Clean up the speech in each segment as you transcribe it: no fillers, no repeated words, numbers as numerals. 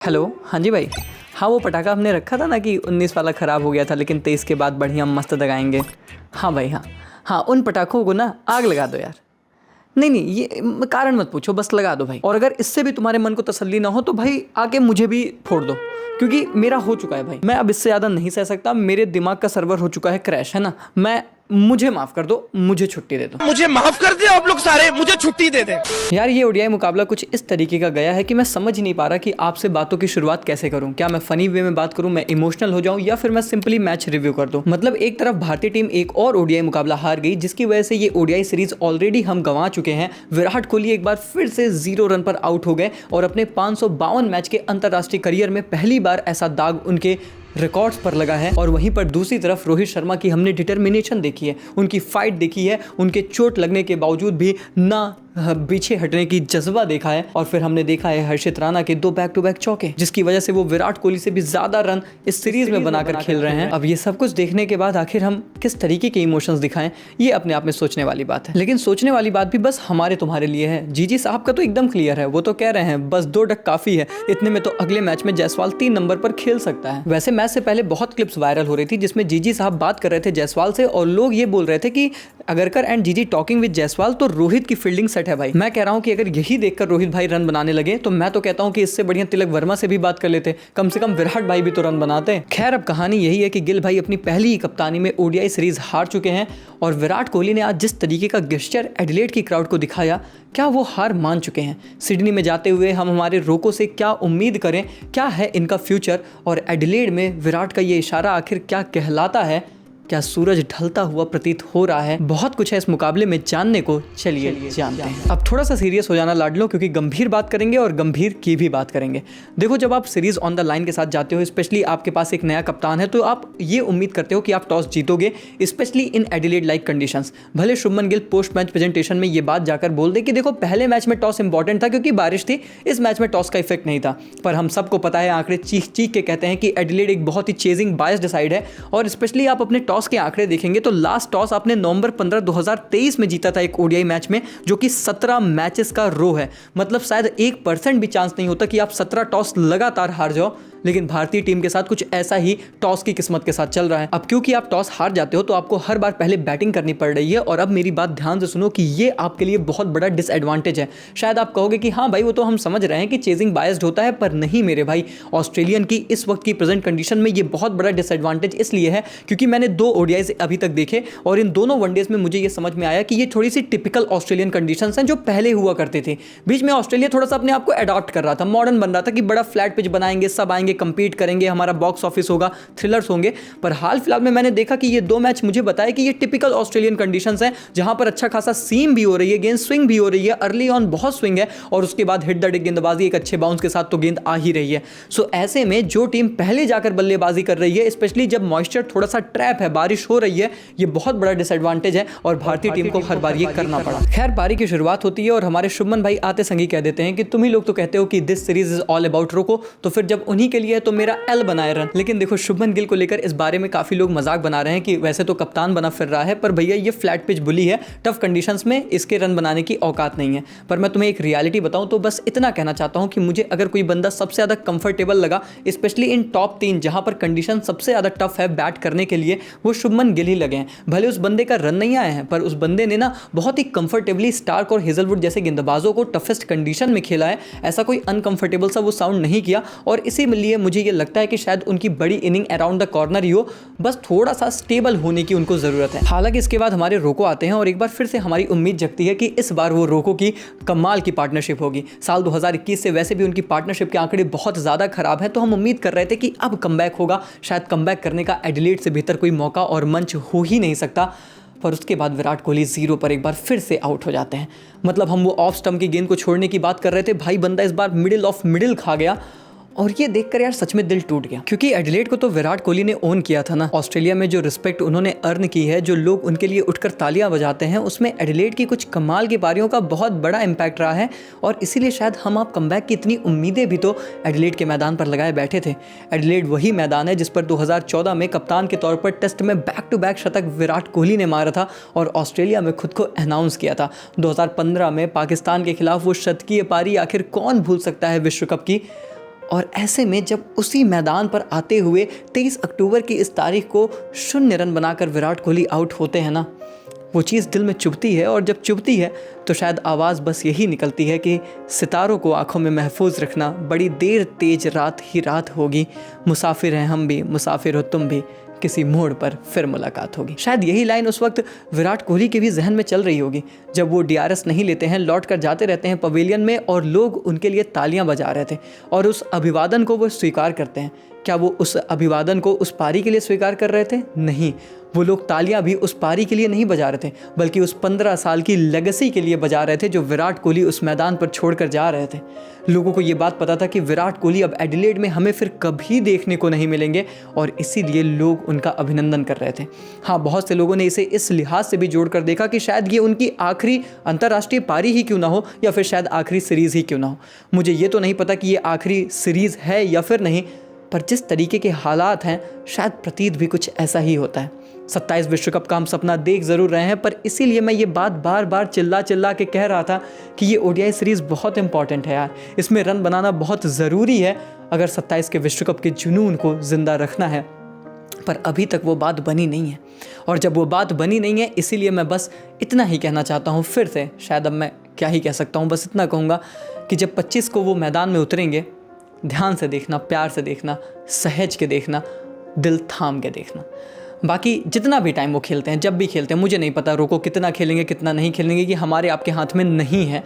Hello. हाँ जी भाई। हाँ, वो पटाखा हमने रखा था ना कि 19 वाला ख़राब हो गया था, लेकिन 23 के बाद बढ़िया मस्त दगाएंगे। हाँ भाई, हाँ। हाँ, उन पटाखों को ना आग लगा दो यार। नहीं नहीं, ये कारण मत पूछो, बस लगा दो भाई। और अगर इससे भी तुम्हारे मन को तसल्ली ना हो तो भाई आके मुझे भी फोड़ दो, क्योंकि मेरा हो चुका है भाई। मैं अब इससे ज़्यादा नहीं सह सकता, मेरे दिमाग का सर्वर हो चुका है क्रैश, है ना। मुझे माफ़ कर दो, मुझे छुट्टी दे दो। मुझे माफ कर दे आप लोग सारे, मुझे छुट्टी दे दे। यार, ये ओडीआई मुकाबला कुछ इस तरीके का गया है कि मैं समझ ही नहीं पा रहा कि आपसे बातों की शुरुआत कैसे करूं। क्या मैं फनी वे में बात करूं, मैं इमोशनल हो जाऊं, या फिर मैं सिंपली मैच रिव्यू कर दूं। मतलब एक तरफ भारतीय टीम एक और ओडीआई मुकाबला हार गई, जिसकी वजह से ये ओडीआई सीरीज ऑलरेडी हम गंवा चुके हैं। विराट कोहली एक बार फिर से 0 रन पर आउट हो गए और अपने 552 मैच के अंतर्राष्ट्रीय करियर में पहली बार ऐसा दाग उनके रिकॉर्ड्स पर लगा है। और वहीं पर दूसरी तरफ रोहित शर्मा की हमने डिटर्मिनेशन देखी है, उनकी फाइट देखी है, उनके चोट लगने के बावजूद भी ना पीछे हटने की जज्बा देखा है। और फिर हमने देखा है हर्षित राणा के 2 बैक टू बैक चौके, जिसकी वजह से वो विराट कोहली से भी ज्यादा रन इस सीरीज में बनाकर खेल रहे हैं। अब ये सब कुछ देखने के बाद आखिर हम किस तरीके के इमोशंस दिखाएं, ये अपने आप में सोचने वाली बात है। लेकिन सोचने वाली बात भी बस हमारे तुम्हारे लिए है। जीजी साहब का तो एकदम क्लियर है, वो तो कह रहे हैं बस 2 डक काफी है, इतने में तो अगले मैच में जायसवाल 3 नंबर पर खेल सकता है। वैसे मैच से पहले बहुत क्लिप्स वायरल हो रही थी जिसमें जीजी साहब बात कर रहे थे जायसवाल से, और लोग ये बोल रहे थे कि अगरकर एंड जीजी टॉकिंग विद जायसवाल, तो रोहित की फील्डिंग सेट है भाई। मैं कह रहा हूं कि अगर यही देखकर रोहित भाई रन बनाने लगे तो मैं तो कहता हूं कि इससे बढ़िया तिलक वर्मा से भी बात कर लेते, कम से कम विराट भाई भी तो रन बनाते। खैर, अब कहानी यही है कि गिल भाई अपनी पहली ही कप्तानी में ओडीआई सीरीज हार चुके हैं, और विराट कोहली ने आज जिस तरीके का गेस्चर एडिलेड की क्राउड को दिखाया, क्या वो हार मान चुके हैं? सिडनी में जाते हुए हम हमारे रोको से क्या उम्मीद करें, क्या है इनका फ्यूचर, और एडिलेड में विराट का ये इशारा आखिर क्या कहलाता है? क्या सूरज ढलता हुआ प्रतीत हो रहा है? बहुत कुछ है इस मुकाबले में जानने को, चलिए जानते हैं। अब थोड़ा सा सीरियस हो जाना लाडलो, क्योंकि गंभीर बात करेंगे और गंभीर की भी बात करेंगे। देखो, जब आप सीरीज ऑन द लाइन के साथ जाते हो, स्पेशली आपके पास एक नया कप्तान है, तो आप ये उम्मीद करते हो कि आप टॉस जीतोगे, specially in Adelaide like conditions. भले Shubman Gill post match presentation में ये बात जाकर बोल दे कि देखो, पहले मैच में टॉस इंपॉर्टेंट था क्योंकि बारिश थी, इस मैच में टॉस का इफेक्ट नहीं था। पर हम सबको पता है, आंकड़े चीख चीख के कहते हैं कि एडिलेड एक बहुत ही चेजिंग बायस्ड साइड है। और स्पेशली आप अपने टॉस के आंकड़े देखेंगे तो लास्ट टॉस आपने नवंबर 15 2023 में जीता था एक ओडीआई मैच में, जो कि 17 मैचेस का रो है। मतलब शायद 1% भी चांस नहीं होता कि आप 17 टॉस लगातार हार जाओ। लेकिन भारतीय टीम के साथ कुछ ऐसा ही टॉस की किस्मत के साथ चल रहा है। अब क्योंकि आप टॉस हार जाते हो तो आपको हर बार पहले बैटिंग करनी पड़ रही है। और अब मेरी बात ध्यान से सुनो कि ये आपके लिए बहुत बड़ा डिसएडवांटेज है। शायद आप कहोगे कि हाँ भाई, वो तो हम समझ रहे हैं कि चेजिंग बायस्ड होता है, पर नहीं मेरे भाई, ऑस्ट्रेलियन की इस वक्त की प्रेजेंट कंडीशन में ये बहुत बड़ा डिसएडवांटेज इसलिए है क्योंकि मैंने 2 ओडीआई अभी तक देखे, और इन दोनों वनडेज में मुझे ये समझ में आया कि ये थोड़ी सी टिपिकल ऑस्ट्रेलियन कंडीशंस हैं जो पहले हुआ करते थे। बीच में ऑस्ट्रेलिया थोड़ा सा अपने आप को अडॉप्ट कर रहा था, मॉडर्न बन रहा था कि बड़ा फ्लैट पिच बनाएंगे, सब आएंगे, कंपीट करेंगे, हमारा बॉक्स ऑफिस होगा, थ्रिलर्स होंगे। पर हाल फिलहाल में मैंने देखा कि ये 2 मैच मुझे बताया कि ये टिपिकल ऑस्ट्रेलियन कंडीशंस हैं, जहां पर अच्छा खासा सीम भी हो रही है, गेंद स्विंग भी हो रही है, अर्ली ऑन बहुत स्विंग है, और उसके बाद हिट द डिक गेंदबाजी एक अच्छे बाउंस के साथ तो गेंद आ ही रही है। सो ऐसे में जो टीम पहले जाकर बल्लेबाजी कर रही है, स्पेशली जब मॉइस्चर थोड़ा सा ट्रैप है, बारिश हो रही है, ये बहुत बड़ा डिसएडवांटेज है और भारतीय टीम को हर बार ये करना पड़ा। खैर, पारी की शुरुआत होती है और हमारे शुभमन भाई आते संगी कह देते हैं कि तुम ही लोग तो कहते हो कि this series is all about रोको, तो फिर जब उन्हीं के लिए है तो मेरा एल बनाए रन। लेकिन देखो, शुभमन गिल को लेकर इस बारे में काफी लोग मजाक बना रहे हैं कि वैसे तो कप्तान बना फिर रहा है, पर भैया ये फ्लैट पिच बुली है, टफ कंडीशंस में इसके रन बनाने की औकात नहीं है। पर मैं तुम्हें एक रियलिटी बताऊं तो बस इतना कहना चाहता हूं कि मुझे अगर कोई बंदा सबसे ज्यादा कंफर्टेबल लगा, स्पेशली इन टॉप 3 जहां पर कंडीशन सबसे ज्यादा टफ है बैट करने के लिए, वो शुभमन गिल ही लगे हैं। भले उस बंदे का रन नहीं आए हैं, पर उस बंदे ने ना बहुत ही कंफर्टेबली स्टार्क और हेजलवुड जैसे गेंदबाजों को टफेस्ट कंडीशन में खेला है। ऐसा कोई अनकंफर्टेबल सा वो साउंड नहीं किया, और इसीलिए मुझे ये लगता है कि शायद उनकी बड़ी इनिंग अराउंड द कॉर्नर ही हो, बस थोड़ा सा स्टेबल होने की उनको जरूरत है। हालांकि इसके बाद हमारे रोको आते हैं और एक बार फिर से हमारी उम्मीद जगती है कि इस बार वो रोको की कमाल की पार्टनरशिप होगी। साल 2021 से वैसे भी उनकी पार्टनरशिप के आंकड़े बहुत ज्यादा खराब है, तो हम उम्मीद कर रहे थे कि अब कमबैक होगा। शायद कमबैक करने का एडिलेड से बेहतर कोई मौका और मंच हो ही नहीं सकता। पर उसके बाद विराट कोहली 0 पर एक बार फिर से आउट हो जाते हैं। मतलब हम वो ऑफ स्टंप की गेंद को छोड़ने की बात कर रहे थे, भाई बंदा इस बार मिडिल ऑफ मिडिल खा गया, और ये देखकर यार सच में दिल टूट गया। क्योंकि एडिलेड को तो विराट कोहली ने ओन किया था ना। ऑस्ट्रेलिया में जो रिस्पेक्ट उन्होंने अर्न की है, जो लोग उनके लिए उठकर तालियां बजाते हैं, उसमें एडिलेड की कुछ कमाल की पारियों का बहुत बड़ा इंपैक्ट रहा है। और इसीलिए शायद हम आप कमबैक की इतनी उम्मीदें भी तो एडिलेड के मैदान पर लगाए बैठे थे। एडिलेड वही मैदान है जिस पर 2014 में कप्तान के तौर पर टेस्ट में बैक टू बैक शतक विराट कोहली ने मारा था और ऑस्ट्रेलिया में खुद को अनाउंस किया था। 2015 में पाकिस्तान के खिलाफ वो शतकीय पारी आखिर कौन भूल सकता है विश्व कप की। और ऐसे में जब उसी मैदान पर आते हुए 23 अक्टूबर की इस तारीख को 0 रन बनाकर विराट कोहली आउट होते हैं ना, वो चीज़ दिल में चुभती है। और जब चुभती है तो शायद आवाज़ बस यही निकलती है कि सितारों को आंखों में महफूज रखना, बड़ी देर तेज रात ही रात होगी, मुसाफिर हैं हम भी, मुसाफिर हो तुम भी, किसी मोड़ पर फिर मुलाकात होगी। शायद यही लाइन उस वक्त विराट कोहली के भी जहन में चल रही होगी जब वो DRS नहीं लेते हैं, लौट कर जाते रहते हैं पवेलियन में और लोग उनके लिए तालियां बजा रहे थे और उस अभिवादन को वो स्वीकार करते हैं। क्या वो उस अभिवादन को उस पारी के लिए स्वीकार कर रहे थे? नहीं, वो लोग तालियां भी उस पारी के लिए नहीं बजा रहे थे, बल्कि उस 15 साल की लेगेसी के लिए बजा रहे थे जो विराट कोहली उस मैदान पर छोड़कर जा रहे थे। लोगों को ये बात पता था कि विराट कोहली अब एडिलेड में हमें फिर कभी देखने को नहीं मिलेंगे और इसीलिए लोग उनका अभिनंदन कर रहे थे। हाँ, बहुत से लोगों ने इसे इस लिहाज से भी जोड़कर देखा कि शायद ये उनकी आखिरी अंतर्राष्ट्रीय पारी ही क्यों ना हो या फिर शायद आखिरी सीरीज़ ही क्यों ना हो। मुझे ये तो नहीं पता कि ये आखिरी सीरीज़ है या फिर नहीं, पर जिस तरीके के हालात हैं शायद प्रतीत भी कुछ ऐसा ही होता है। 27 विश्व कप का हम सपना देख ज़रूर रहे हैं, पर इसीलिए मैं ये बात बार बार चिल्ला के कह रहा था कि ये ODI सीरीज़ बहुत इंपॉर्टेंट है यार, इसमें रन बनाना बहुत ज़रूरी है अगर 27 के विश्व कप के जुनून को ज़िंदा रखना है। पर अभी तक वो बात बनी नहीं है और जब वो बात बनी नहीं है इसीलिए मैं बस इतना ही कहना चाहता हूँ फिर से। शायद अब मैं क्या ही कह सकता हूँ, बस इतना कहूँगा कि जब 25 को वो मैदान में उतरेंगे, ध्यान से देखना, प्यार से देखना, सहेज के देखना, दिल थाम के देखना। बाकी जितना भी टाइम वो खेलते हैं, जब भी खेलते हैं, मुझे नहीं पता रोको कितना खेलेंगे कितना नहीं खेलेंगे, कि हमारे आपके हाथ में नहीं है।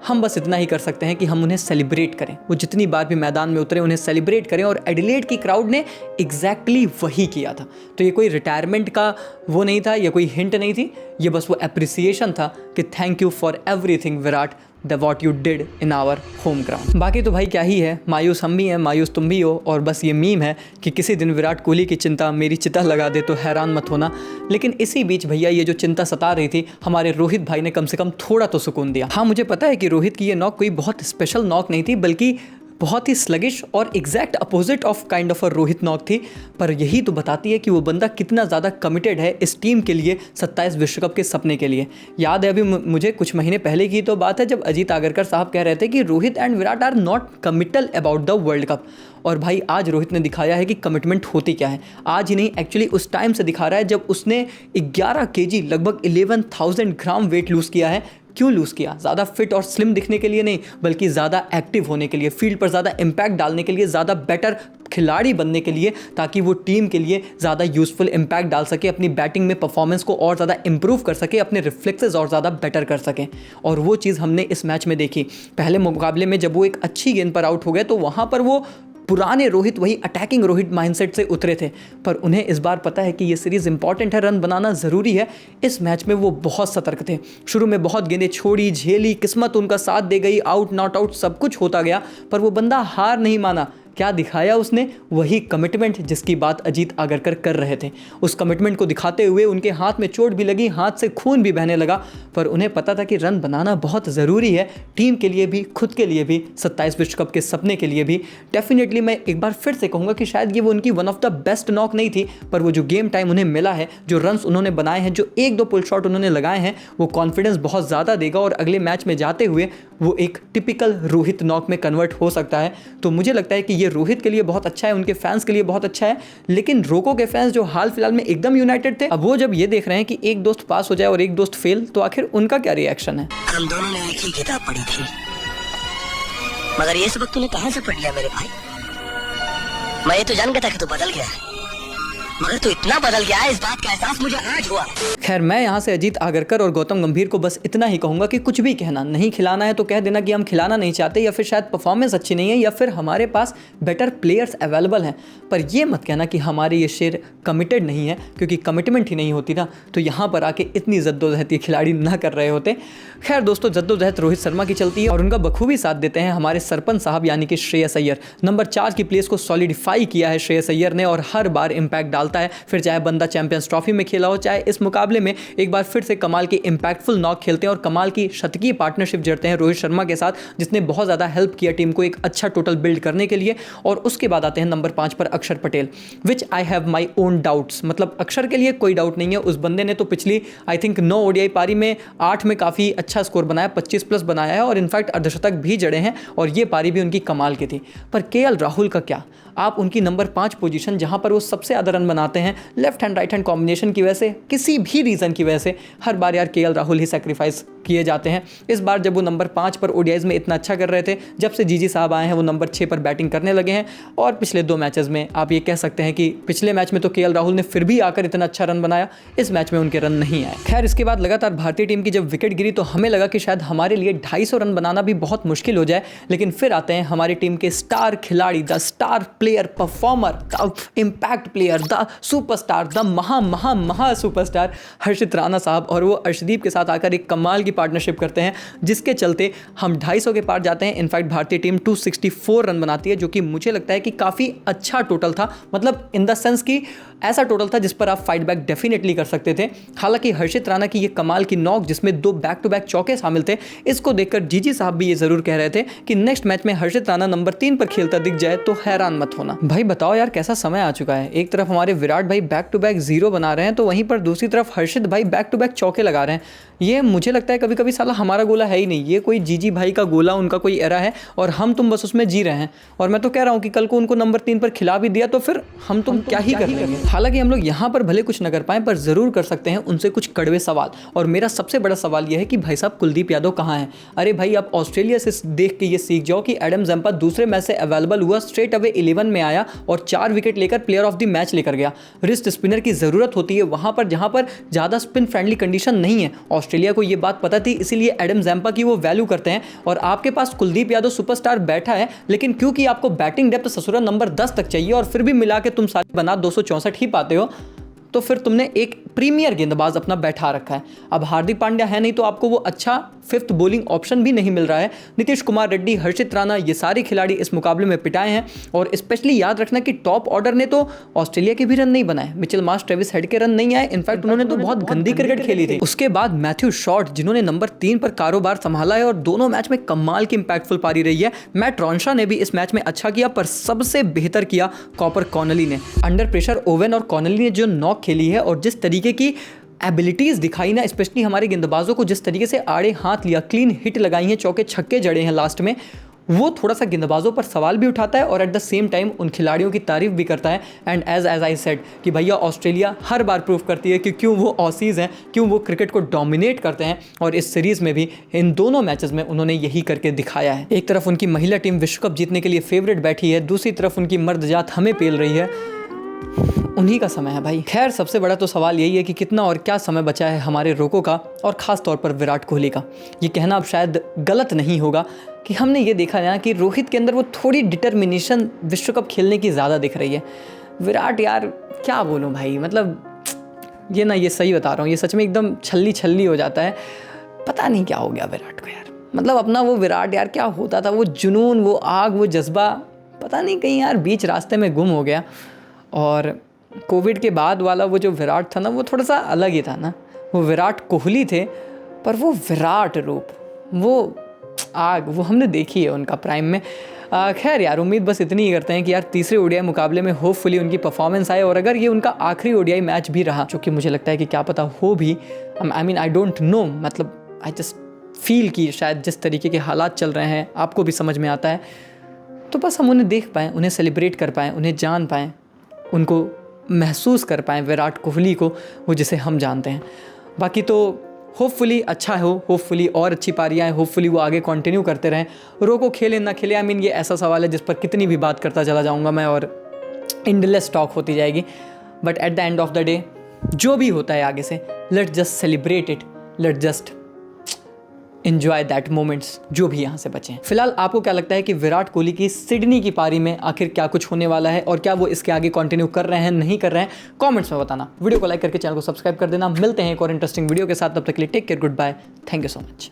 हम बस इतना ही कर सकते हैं कि हम उन्हें सेलिब्रेट करें। वो जितनी बार भी मैदान में उतरे उन्हें सेलिब्रेट करें और एडिलेड की क्राउड ने एग्जैक्टली वही किया था। तो ये कोई रिटायरमेंट का वो नहीं था, ये कोई हिंट नहीं थी, ये बस वो अप्रिसिएशन था कि thank you for everything Virat, the what you did in our home ground. बाकी तो भाई क्या ही है, मायूस हम भी हैं, मायूस तुम भी हो, और बस ये मीम है कि किसी दिन विराट कोहली की चिंता मेरी चिता लगा दे तो हैरान मत होना। लेकिन इसी बीच भैया ये जो चिंता सता रही थी, हमारे रोहित भाई ने कम से कम थोड़ा तो सुकून दिया। हाँ, मुझे पता है कि रोहित की ये नॉक कोई बहुत स्पेशल नॉक नहीं थी, बल्कि बहुत ही स्लगिश और exact opposite of kind of a Rohit knock थी, पर यही तो बताती है कि वो बंदा कितना ज़्यादा कमिटेड है इस टीम के लिए, 27 विश्व कप के सपने के लिए। याद है अभी मुझे कुछ महीने पहले की तो बात है जब अजीत आगरकर साहब कह रहे थे कि Rohit and Virat are not committal about the world cup, और भाई आज रोहित ने दिखाया है कि कमिटमेंट होती क्या है। आज ही नहीं, एक्चुअली उस टाइम से दिखा रहा है जब उसने 11 kg लगभग 11,000 ग्राम वेट लूज़ किया है। क्यों लूज़ किया? ज़्यादा फिट और स्लिम दिखने के लिए नहीं, बल्कि ज़्यादा एक्टिव होने के लिए, फील्ड पर ज़्यादा इम्पैक्ट डालने के लिए, ज़्यादा बेटर खिलाड़ी बनने के लिए, ताकि वो टीम के लिए ज़्यादा यूज़फुल इम्पैक्ट डाल सके, अपनी बैटिंग में परफॉर्मेंस को और ज़्यादा इंप्रूव कर सके, अपने रिफ्लेक्सेस और ज़्यादा बेटर कर सके। और वो चीज़ हमने इस मैच में देखी। पहले मुकाबले में जब वो एक अच्छी गेंद पर आउट हो गए तो वहाँ पर वो पुराने रोहित, वही अटैकिंग रोहित माइंडसेट से उतरे थे, पर उन्हें इस बार पता है कि ये सीरीज़ इंपॉर्टेंट है, रन बनाना ज़रूरी है। इस मैच में वो बहुत सतर्क थे। शुरू में बहुत गेंदें छोड़ी, झेली, किस्मत उनका साथ दे गई, आउट नॉट आउट सब कुछ होता गया, पर वो बंदा हार नहीं माना। क्या दिखाया उसने? वही कमिटमेंट जिसकी बात अजीत आगरकर कर रहे थे। उस कमिटमेंट को दिखाते हुए उनके हाथ में चोट भी लगी, हाथ से खून भी बहने लगा, पर उन्हें पता था कि रन बनाना बहुत ज़रूरी है, टीम के लिए भी, खुद के लिए भी, 27 विश्व कप के सपने के लिए भी। डेफिनेटली मैं एक बार फिर से कहूँगा कि शायद ये वो उनकी one of the best knock नहीं थी, पर वो जो गेम टाइम उन्हें मिला है, जो रन्स उन्होंने बनाए हैं, जो 1-2 पुल शॉट उन्होंने लगाए हैं, वो कॉन्फिडेंस बहुत ज़्यादा देगा और अगले मैच में जाते हुए वो एक टिपिकल रोहित नॉक में कन्वर्ट हो सकता है। तो मुझे लगता है कि ये रोहित के लिए बहुत अच्छा है, उनके फैंस के लिए बहुत अच्छा है। लेकिन रोको के फैंस जो हाल फिलहाल में एकदम यूनाइटेड थे, अब वो जब ये देख रहे हैं कि एक दोस्त पास हो जाए और एक दोस्त फेल, तो आखिर उनका क्या रिएक्शन है? हम दोनों ने एक ही किताब पढ़ी थी, मगर ये सबक तूने कहां से पढ़ लिया मेरे भाई? मैं ये तो जान गया था कि तू बदल गया है, मगर तू इतना बदल गया है, इस बात का एहसास मुझे आज हुआ। खैर, मैं यहाँ से अजीत आगरकर और गौतम गंभीर को बस इतना ही कहूँगा कि कुछ भी कहना, नहीं खिलाना है तो कह देना कि हम खिलाना नहीं चाहते, या फिर शायद परफॉर्मेंस अच्छी नहीं है, या फिर हमारे पास बेटर प्लेयर्स अवेलेबल हैं। पर ये मत कहना कि हमारे ये शेर कमिटेड नहीं है, क्योंकि कमिटमेंट ही नहीं होती ना तो यहाँ पर आके इतनी जद्दोजहद ये खिलाड़ी ना कर रहे होते। खैर दोस्तों, जद्दोजहद रोहित शर्मा की चलती है और उनका बखूबी साथ देते हैं हमारे सरपंच साहब यानी कि श्रेयस अय्यर। नंबर 4 की प्लेस को सॉलिडिफाई किया है श्रेयस अय्यर ने और हर बार इम्पैक्ट डाल डालता है, फिर चाहे बंदा चैंपियंस ट्रॉफी में खेला हो, चाहे इस मुकाबले में एक बार फिर से कमाल की इंपैक्टफुल नॉक खेलते हैं और कमाल की शतकीय पार्टनरशिप जड़ते हैं रोहित शर्मा के साथ, जिसने बहुत ज़्यादा हेल्प किया टीम को एक अच्छा टोटल बिल्ड करने के लिए। और उसके बाद आते हैं नंबर 5 पर Axar Patel, which I have my own doubts. मतलब अक्षर के लिए कोई डाउट नहीं है, उस बंदे ने तो पिछली आई थिंक 9 ओडीआई पारी में 8 में काफ़ी अच्छा स्कोर बनाया, 25 प्लस बनाया है और इनफैक्ट अर्धशतक भी जड़े हैं और ये पारी भी उनकी कमाल की थी। पर केएल राहुल का क्या, आप उनकी नंबर 5 पोजीशन जहां पर वो सबसे ज़्यादा रन बनाते हैं, left hand right hand combination की वजह से, किसी भी रीज़न की वजह से हर बार यार केएल राहुल ही सैक्रिफाइस किए जाते हैं। इस बार जब वो नंबर 5 पर ओडीआईज में इतना अच्छा कर रहे थे, जब से जीजी साहब आए हैं वो नंबर 6 पर बैटिंग करने लगे हैं और पिछले 2 मैचेस में आप ये कह सकते हैं कि पिछले मैच में तो केएल राहुल ने फिर भी आकर इतना अच्छा रन बनाया, इस मैच में उनके रन नहीं आए। खैर इसके बाद लगातार भारतीय टीम की जब विकेट गिरी तो हमें लगा कि शायद हमारे लिए 250 रन बनाना भी बहुत मुश्किल हो जाए, लेकिन फिर आते हैं हमारी टीम के स्टार खिलाड़ी, the star player, performer, the impact player, the superstar, the महा सुपरस्टार हर्षित राणा साहब, और वो अर्शदीप के साथ आकर एक कमाल की पार्टनरशिप करते हैं जिसके चलते हम 250 के पार जाते हैं। इनफैक्ट भारतीय टीम 264 रन बनाती है, जो कि मुझे लगता है कि काफ़ी अच्छा टोटल था, मतलब इन द सेंस कि ऐसा टोटल था जिस पर आप फाइट बैक डेफिनेटली कर सकते थे। हालांकि हर्षित राणा की ये कमाल की नॉक जिसमें 2 बैक टू बैक चौके शामिल थे, इसको देखकर जीजी साहब भी ये जरूर कह रहे थे कि नेक्स्ट मैच में हर्षित राणा नंबर 3 पर खेलता दिख जाए तो हैरान मत होना। भाई बताओ यार कैसा समय आ चुका है, एक तरफ हमारे विराट भाई बैक टू बैक 0 बना रहे हैं तो वहीं पर दूसरी तरफ हर्षित भाई बैक टू बैक चौके लगा रहे हैं। ये मुझे लगता है कभी कभी साला हमारा गोला है ही नहीं, ये कोई जीजी भाई का गोला, उनका कोई एरा है और हम तुम बस उसमें जी रहे हैं। और मैं तो कह रहा हूँ कि कल को उनको नंबर 3 पर खिला भी दिया तो फिर हम तुम क्या ही कर लेंगे। हालांकि हम लोग यहाँ पर भले कुछ न कर पाए पर जरूर कर सकते हैं उनसे कुछ कड़वे सवाल, और मेरा सबसे बड़ा सवाल यह है कि भाई साहब कुलदीप यादव कहाँ हैं? अरे भाई आप ऑस्ट्रेलिया से देख के ये सीख जाओ कि एडम जम्पा दूसरे मैच से अवेलेबल हुआ, स्ट्रेट अवे 11 में आया और 4 विकेट लेकर प्लेयर ऑफ द मैच लेकर गया। रिस्ट स्पिनर की जरूरत होती है वहां पर जहां पर ज्यादा स्पिन फ्रेंडली कंडीशन नहीं है। ऑस्ट्रेलिया को ये बात पता थी, इसीलिए एडम जम्पा की वो वैल्यू करते हैं। और आपके पास कुलदीप यादव सुपरस्टार बैठा है, लेकिन क्योंकि आपको बैटिंग डेप्थ ससुरा नंबर 10 तक चाहिए और फिर भी मिला के तुम सारे बना 264 ही पाते हो, तो फिर तुमने एक प्रीमियर गेंदबाज अपना बैठा रखा है। अब हार्दिक पांड्या है नहीं तो आपको वो अच्छा 5th बॉलिंग ऑप्शन भी नहीं मिल रहा है। नीतीश कुमार रेड्डी, हर्षित राणा, ये सारे खिलाड़ी इस मुकाबले में पिटाए हैं। और स्पेशली याद रखना कि टॉप ऑर्डर ने तो ऑस्ट्रेलिया के भी रन नहीं बनाए, मिचेल मार्श, ट्रेविस हेड के रन नहीं आए, इनफैक्ट उन्होंने तो बहुत गंदी क्रिकेट खेली थी। उसके बाद मैथ्यू शॉर्ट जिन्होंने नंबर 3 पर कारोबार संभाला है और दोनों मैच में कमाल की इंपैक्टफुल पारी रही है। मैट रॉन्शा ने भी इस मैच में अच्छा किया, पर सबसे बेहतर किया कॉपर कॉनली ने। अंडर प्रेशर ओवेन और कॉनली ने जो नॉक खेली है और जिस तरीके की एबिलिटीज़ दिखाई ना, स्पेशली हमारे गेंदबाजों को जिस तरीके से आड़े हाथ लिया, क्लीन हिट लगाई हैं, चौके छक्के जड़े हैं लास्ट में, वो थोड़ा सा गेंदबाजों पर सवाल भी उठाता है और एट द सेम टाइम उन खिलाड़ियों की तारीफ भी करता है। एंड एज आई सेड कि भैया ऑस्ट्रेलिया हर बार प्रूव करती है कि क्यों वो ऑसीज़ हैं, क्यों वो क्रिकेट को डोमिनेट करते हैं, और इस सीरीज़ में भी इन दोनों मैचेस में उन्होंने यही करके दिखाया है। एक तरफ उनकी महिला टीम विश्व कप जीतने के लिए फेवरेट बैठी है, दूसरी तरफ उनकी मर्द जात हमें पेल रही है। उन्हीं का समय है भाई। खैर सबसे बड़ा तो सवाल यही है कि कितना और क्या समय बचा है हमारे रोको का, और ख़ास तौर पर विराट कोहली का। ये कहना अब शायद गलत नहीं होगा कि हमने ये देखा ना कि रोहित के अंदर वो थोड़ी डिटर्मिनेशन विश्व कप खेलने की ज़्यादा दिख रही है। विराट यार क्या बोलूँ भाई, मतलब ये ना, ये सही बता रहा हूँ, ये सच में एकदम छल्ली हो जाता है। पता नहीं क्या हो गया विराट को यार, मतलब अपना वो विराट यार क्या होता था, वो जुनून, वो आग, वो जज्बा, पता नहीं कहीं यार बीच रास्ते में गुम हो गया। और कोविड के बाद वाला वो जो विराट था ना, वो थोड़ा सा अलग ही था ना। वो विराट कोहली थे पर वो विराट रूप, वो आग, वो हमने देखी है उनका प्राइम में। खैर यार उम्मीद बस इतनी ही करते हैं कि यार तीसरे ओडीआई मुकाबले में होपफुली उनकी परफॉर्मेंस आए, और अगर ये उनका आखिरी ओडीआई मैच भी रहा, जो कि मुझे लगता है कि क्या पता हो भी, I mean I don't know, मतलब आई जस्ट फील कि शायद जिस तरीके के हालात चल रहे हैं आपको भी समझ में आता है, तो बस हम उन्हें देख पाएँ, उन्हें सेलिब्रेट कर पाएँ, उन्हें जान पाएँ, उनको महसूस कर पाएँ, विराट कोहली को, वो जिसे हम जानते हैं। बाकी तो होपफुली अच्छा हो, होपफुली और अच्छी पारियाँ आए, होपफुली वो आगे कंटिन्यू करते रहें। रोको खेले ना खेले, आई मीन ये ऐसा सवाल है जिस पर कितनी भी बात करता चला जाऊँगा मैं और एंडलेस टॉक होती जाएगी। But at the end of the day जो भी होता है आगे से, let's just celebrate it, let's just enjoy that moments जो भी यहाँ से बचे हैं। फिलहाल आपको क्या लगता है कि विराट कोहली की सिडनी की पारी में आखिर क्या कुछ होने वाला है, और क्या वो इसके आगे कंटिन्यू कर रहे हैं, नहीं कर रहे हैं? कमेंट्स में बताना। वीडियो को लाइक करके चैनल को सब्सक्राइब कर देना। मिलते हैं एक और इंटरेस्टिंग वीडियो के साथ, तब तक के लिए take care, good bye, thank you so much.